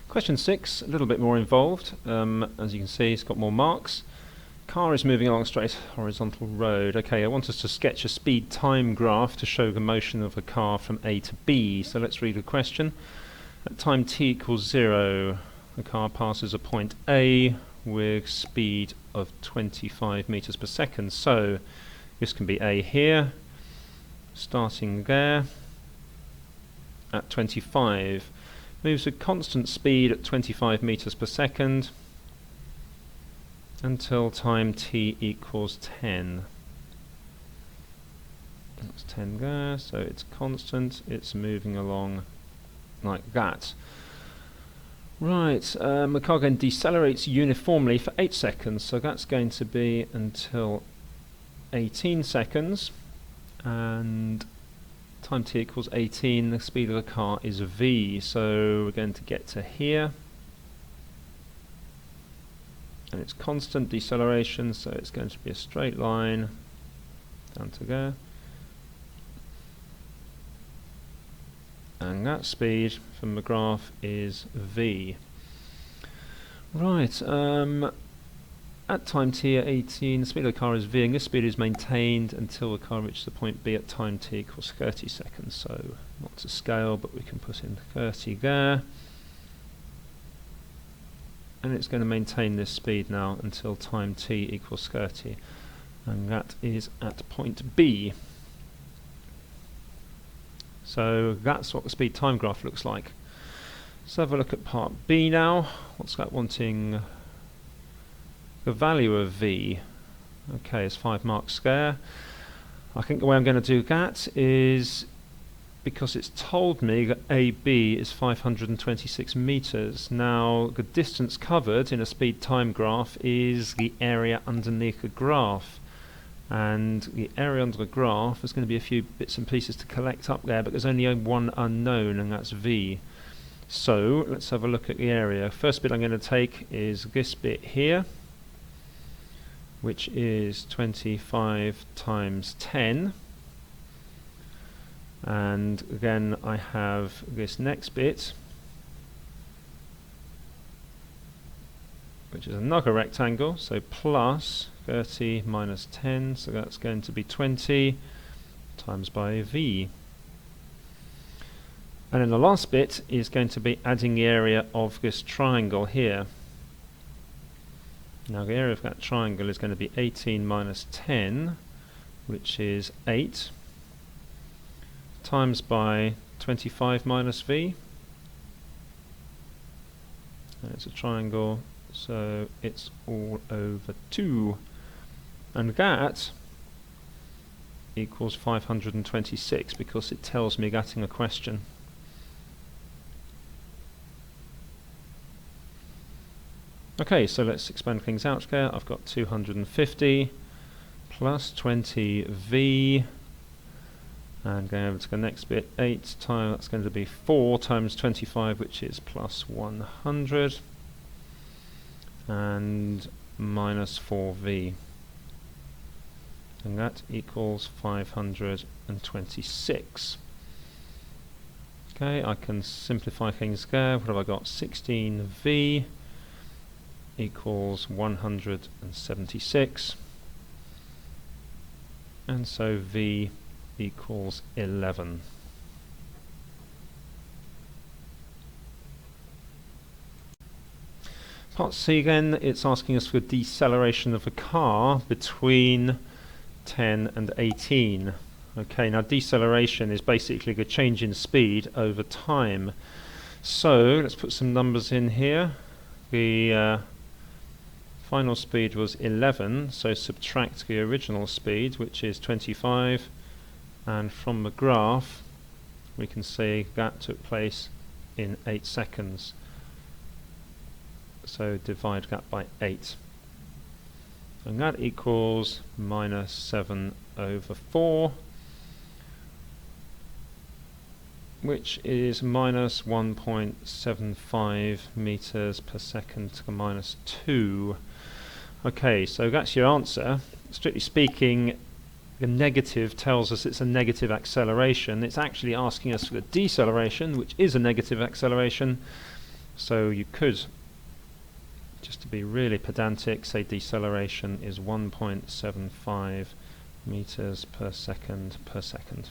Question 6, a little bit more involved. As you can see, it's got more marks. Car is moving along a straight horizontal road. Okay, I want us to sketch a speed-time graph to show the motion of a car from A to B. So let's read the question. At time t equals 0, the car passes a point A with speed of 25 meters per second. So this can be A here, starting there at 25. Moves with constant speed at 25 meters per second until time t equals 10. That's 10 there, so it's constant, it's moving along like that. Right, the car then decelerates uniformly for 8 seconds, so that's going to be until 18 seconds, and time t equals 18, the speed of the car is v, so we're going to get to here, and it's constant deceleration, so it's going to be a straight line down to there, and that speed from the graph is v. Right, at time t at 18, the speed of the car is v, and this speed is maintained until the car reaches the point B at time t equals 30 seconds. So not to scale, but we can put in 30 there. And it's going to maintain this speed now until time t equals 30. And that is at point B. So that's what the speed time graph looks like. Let's have a look at part B now. What's that wanting? The value of v. Okay, it's 5 marks there. I think the way I'm going to do that is, because it's told me that AB is 526 meters. Now, the distance covered in a speed time graph is the area underneath the graph. And the area under the graph, there's going to be a few bits and pieces to collect up there, but there's only one unknown, and that's v. So, let's have a look at the area. First bit I'm going to take is this bit here, which is 25 times 10, and again I have this next bit, which is another rectangle, so plus 30 minus 10, so that's going to be 20 times by v. And then the last bit is going to be adding the area of this triangle here. Now the area of that triangle is going to be 18 minus 10, which is 8, times by 25 minus v. And it's a triangle, so it's all over 2. And that equals 526, because it tells me that in a question. Okay, so let's expand things out there. I've got 250 plus 20v, and going over to the next bit, 8 times, that's going to be 4 times 25, which is plus 100, and minus 4v. And that equals 526. Okay, I can simplify things there. What have I got? 16v equals 176, and so v equals 11. Part C then, it's asking us for deceleration of a car between 10 and 18. Okay, now deceleration is basically the change in speed over time. So let's put some numbers in here. The final speed was 11, so subtract the original speed, which is 25, and from the graph we can see that took place in 8 seconds. So divide that by 8. And that equals minus 7 over 4, which is minus 1.75 meters per second to the minus 2. Okay, so that's your answer. Strictly speaking, the negative tells us it's a negative acceleration. It's actually asking us for the deceleration, which is a negative acceleration. So you could, just to be really pedantic, say deceleration is 1.75 meters per second per second.